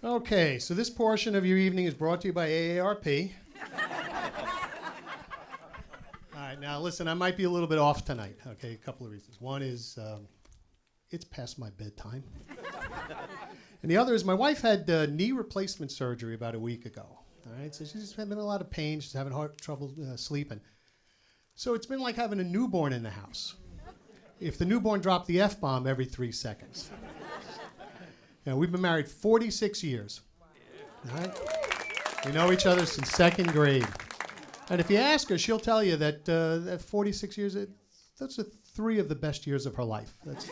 Okay, so this portion of your evening is brought to you by AARP. All right, now listen, I might be a little bit off tonight, okay, a couple of reasons. One is it's past my bedtime. And the other is my wife had knee replacement surgery about a week ago. All right, so she's been in a lot of pain. She's having trouble sleeping. So it's been like having a newborn in the house. If the newborn dropped the F-bomb every 3 seconds. You know, we've been married 46 years. All right? We know each other since 2nd grade. And if you ask her, she'll tell you that at 46 years, that's 3 of the best years of her life. That's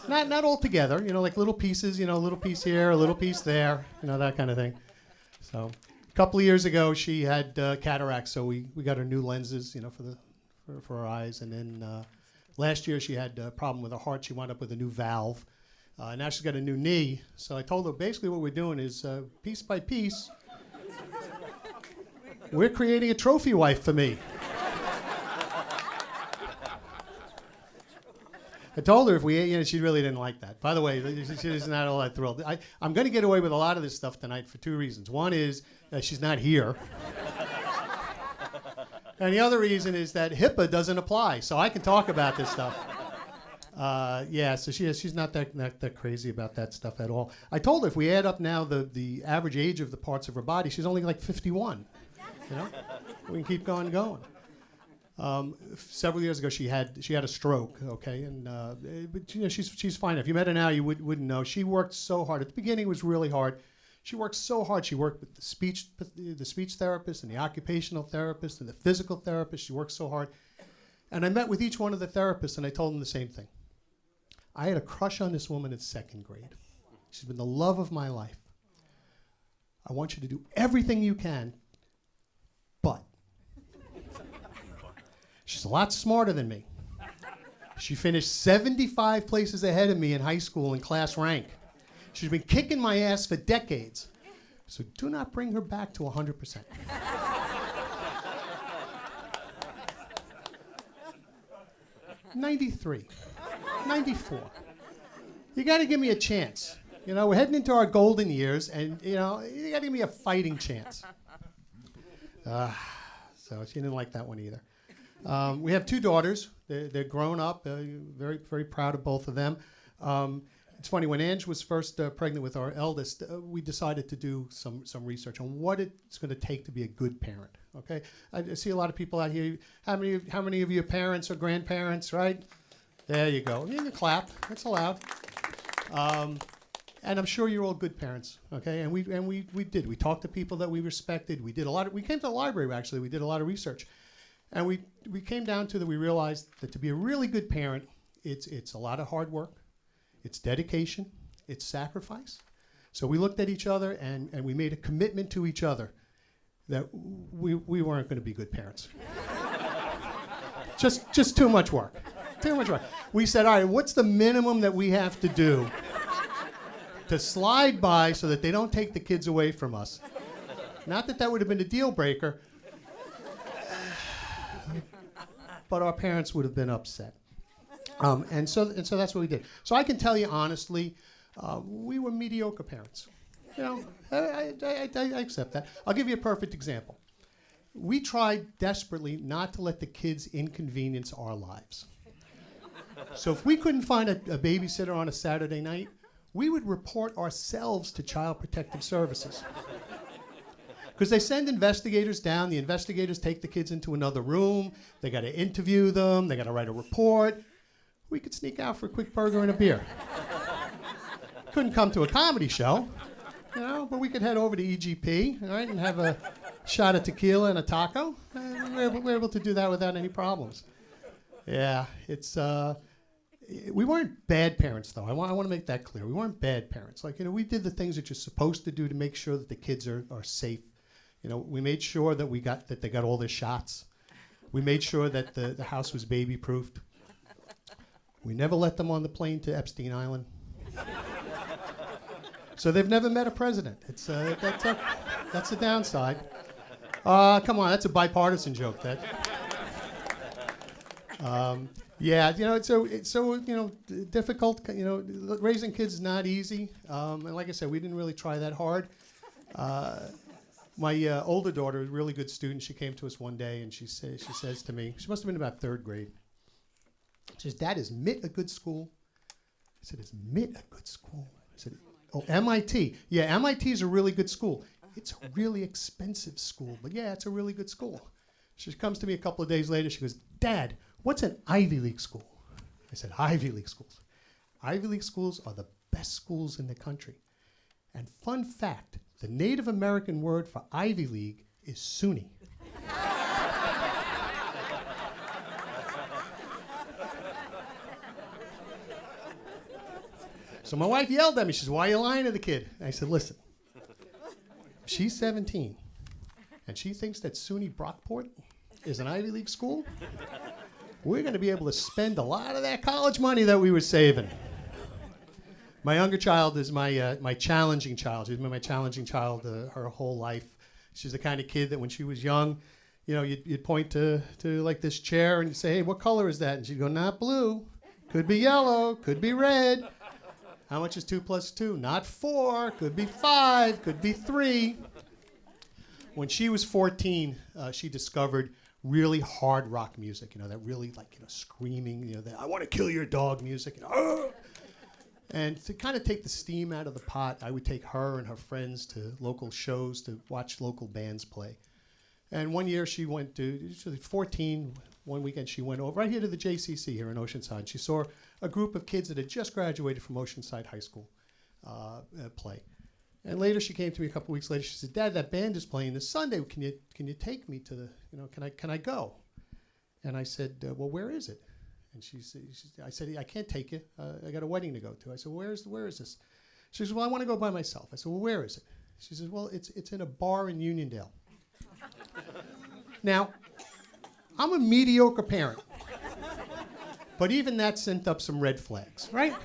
not all together, you know, like little pieces, you know, a little piece here, a little piece there, you know, that kind of thing. So a couple of years ago, she had cataracts, so we got her new lenses, you know, for her eyes. And then last year, she had a problem with her heart. She wound up with a new valve. Now she's got a new knee. So I told her basically what we're doing is piece by piece, we're creating a trophy wife for me. I told her if we, you know, she really didn't like that. By the way, she's not all that thrilled. I'm going to get away with a lot of this stuff tonight for 2 reasons. One is she's not here. And the other reason is that HIPAA doesn't apply, so I can talk about this stuff. Yeah, so she's not that crazy about that stuff at all. I told her if we add up now the average age of the parts of her body, she's only like 51. You know, we can keep going. Several years ago, she had a stroke. Okay, and but you know she's fine. If you met her now, you wouldn't know. She worked so hard. At the beginning, it was really hard. She worked so hard. She worked with the speech therapist and the occupational therapist and the physical therapist. She worked so hard. And I met with each one of the therapists, and I told them the same thing. I had a crush on this woman in 2nd grade. She's been the love of my life. I want you to do everything you can, but she's a lot smarter than me. She finished 75 places ahead of me in high school in class rank. She's been kicking my ass for decades. So do not bring her back to 100%. 93, 94. You got to give me a chance. You know, we're heading into our golden years, and, you know, you got to give me a fighting chance. So she didn't like that one either. We have 2 daughters. They're grown up. Very, very proud of both of them. It's funny, when Ange was first pregnant with our eldest, we decided to do some research on what it's going to take to be a good parent. Okay, I see a lot of people out here. How many of you are parents or grandparents? Right? There you go. You can clap. That's allowed. And I'm sure you're all good parents. Okay, and we did. We talked to people that we respected. We did a lot. We came to the library actually. We did a lot of research, and we came down to that. We realized that to be a really good parent, it's a lot of hard work. It's dedication, it's sacrifice. So we looked at each other and we made a commitment to each other that we weren't going to be good parents. just too much work. Too much work. We said, all right, what's the minimum that we have to do to slide by so that they don't take the kids away from us? Not that would have been a deal breaker, but our parents would have been upset. And so that's what we did. So I can tell you honestly, we were mediocre parents. You know, I accept that. I'll give you a perfect example. We tried desperately not to let the kids inconvenience our lives. So if we couldn't find a babysitter on a Saturday night, we would report ourselves to Child Protective Services. Because they send investigators down. The investigators take the kids into another room. They got to interview them. They got to write a report. We could sneak out for a quick burger and a beer. Couldn't come to a comedy show, you know, but we could head over to EGP, all right, and have a shot of tequila and a taco. We're able to do that without any problems. Yeah, we weren't bad parents, though. I want to make that clear. We weren't bad parents. Like, you know, we did the things that you're supposed to do to make sure that the kids are safe. You know, we made sure that they got all their shots. We made sure that the house was baby-proofed. We never let them on the plane to Epstein Island. So they've never met a president. That's the downside. Come on, that's a bipartisan joke. Yeah, it's so difficult. Raising kids is not easy. And like I said, we didn't really try that hard. My older daughter, a really good student, she came to us one day and she says to me, she must have been about third grade. She says, "Dad, is MIT a good school?" I said, "Is MIT a good school?" I said, "Oh, MIT. Yeah, MIT is a really good school. It's a really expensive school, but yeah, it's a really good school." She comes to me a couple of days later. She goes, "Dad, what's an Ivy League school?" I said, "Ivy League schools. Ivy League schools are the best schools in the country. And fun fact, the Native American word for Ivy League is SUNY." So my wife yelled at me. She says, "Why are you lying to the kid?" I said, "Listen, she's 17, and she thinks that SUNY Brockport is an Ivy League school. We're going to be able to spend a lot of that college money that we were saving." My younger child is my challenging child. She's been my challenging child her whole life. She's the kind of kid that when she was young, you'd point to like this chair and you'd say, "Hey, what color is that?" And she'd go, "Not blue. Could be yellow. Could be red. How much is 2 plus 2? Not 4. Could be 5. Could be 3. When she was 14, she discovered really hard rock music. That really screaming. That "I want to kill your dog" music. And to kind of take the steam out of the pot, I would take her and her friends to local shows to watch local bands play. And one year she was 14. One weekend she went over right here to the JCC here in Oceanside. She saw a group of kids that had just graduated from Oceanside High School play. And later she came to me a couple weeks later. She said, "Dad, that band is playing this Sunday. Can you take me to the, can I go?" And I said, "Well, where is it?" And I said, "I can't take you. I got a wedding to go to." I said, "Where is this?" She says, "Well, I want to go by myself." I said, "Well, where is it?" She says, "Well, it's in a bar in Uniondale." Now, I'm a mediocre parent, but even that sent up some red flags, right?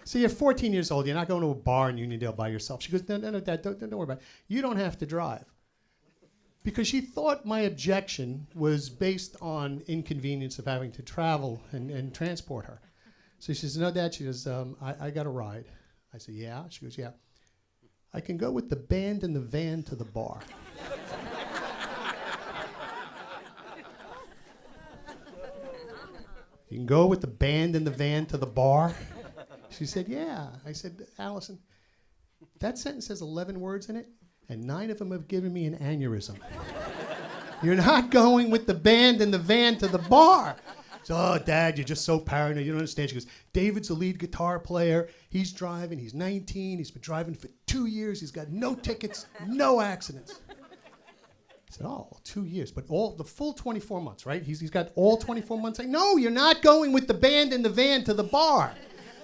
So you're 14 years old. You're not going to a bar in Uniondale by yourself. She goes, No, Dad, don't worry about it. You don't have to drive." Because she thought my objection was based on inconvenience of having to travel and transport her. So she says, "No, Dad." She goes, I got a ride." I said, "Yeah?" She goes, "Yeah. I can go with the band in the van to the bar." "You can go with the band in the van to the bar?" She said, "Yeah." I said, "Allison, that sentence has 11 words in it, and 9 of them have given me an aneurysm. You're not going with the band in the van to the bar." So, "Oh, Dad, you're just so paranoid. You don't understand." She goes, "David's a lead guitar player. He's driving. He's 19. He's been driving for 2 years. He's got no tickets, no accidents." I said, "Oh, 2 years, but all the full 24 months, right? He's got all 24 months." "No, you're not going with the band in the van to the bar."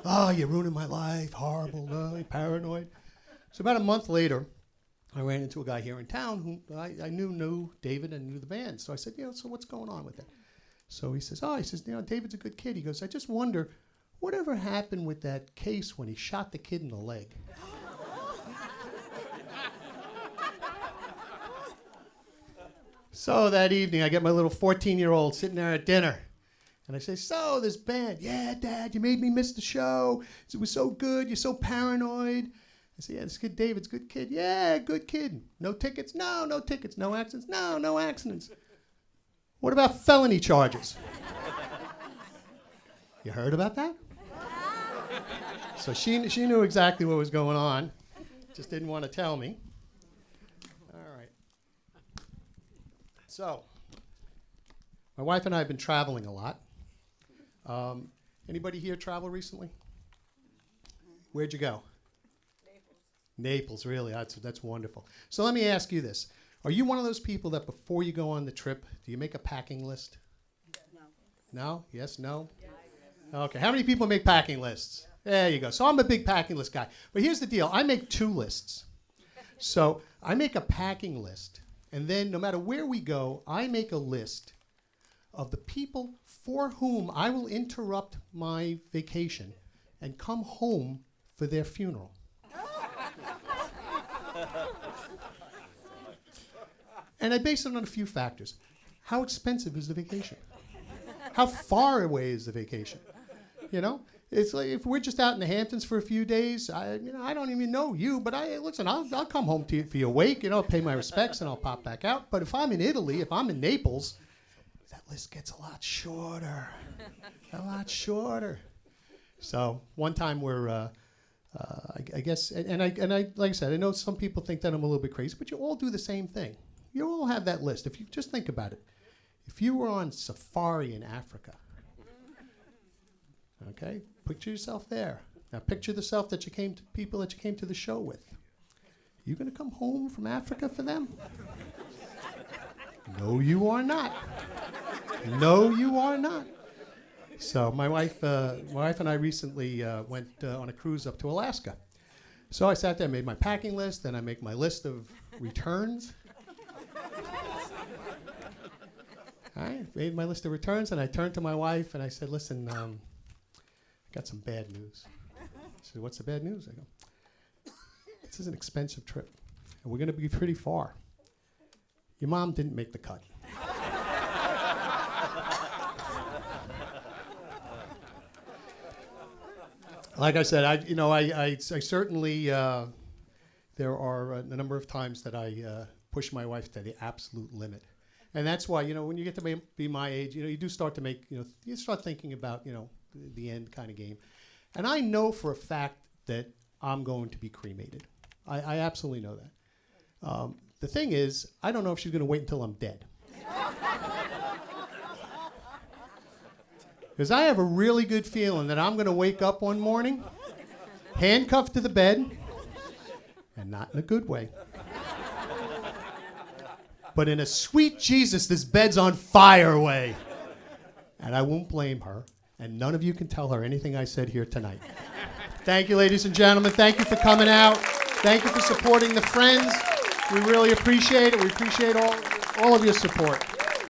"Oh, you're ruining my life. Horrible. Oh, paranoid." So about a month later, I ran into a guy here in town who I knew David and knew the band. So I said, "So what's going on with that?" So he says, "David's a good kid." He goes, "I just wonder, whatever happened with that case when he shot the kid in the leg?" So that evening, I get my little 14-year-old sitting there at dinner. And I say, "So, this band." "Yeah, Dad, you made me miss the show. It was so good. You're so paranoid." I say, "Yeah, this kid David's a good kid." "Yeah, good kid. No tickets?" "No, no tickets." "No accidents?" "No, no accidents." "What about felony charges?" "You heard about that?" So she knew exactly what was going on. Just didn't want to tell me. All right. So, my wife and I have been traveling a lot. Anybody here travel recently? Where'd you go? Naples, really. That's wonderful. So let me ask you this. Are you one of those people that before you go on the trip, do you make a packing list? No. No? Yes? No? Okay. How many people make packing lists? There you go. So I'm a big packing list guy. But here's the deal. I make 2 lists. So I make a packing list, and then no matter where we go, I make a list of the people for whom I will interrupt my vacation and come home for their funeral. And I base it on a few factors. How expensive is the vacation? How far away is the vacation? You know? It's like if we're just out in the Hamptons for a few days, I don't even know you, but I'll come home to you if you're awake, pay my respects and I'll pop back out. But if I'm in Italy, if I'm in Naples, that list gets a lot shorter. A lot shorter. So one time I guess, and I like I said, I know some people think that I'm a little bit crazy, but you all do the same thing. You all have that list. If you just think about it, if you were on safari in Africa, okay, picture yourself there. Now picture the self that people that you came to the show with. You gonna come home from Africa for them? No, you are not. No, you are not. So my wife and I recently went on a cruise up to Alaska. So I sat there, made my packing list, then I make my list of returns. I made my list of returns, and I turned to my wife and I said, "Listen, I got some bad news." She said, "What's the bad news?" I go, "This is an expensive trip, and we're going to be pretty far. Your mom didn't make the cut." Like I said, I certainly, there are a number of times that I push my wife to the absolute limit. And that's why, when you get to be my age, you do start to make, you start thinking about, the end kind of game. And I know for a fact that I'm going to be cremated. I absolutely know that. The thing is, I don't know if she's going to wait until I'm dead. Because I have a really good feeling that I'm going to wake up one morning, handcuffed to the bed, and not in a good way, but in a sweet Jesus, this bed's on fire way. And I won't blame her, and none of you can tell her anything I said here tonight. Thank you, ladies and gentlemen. Thank you for coming out. Thank you for supporting the Friends. We really appreciate it. We appreciate all of your support.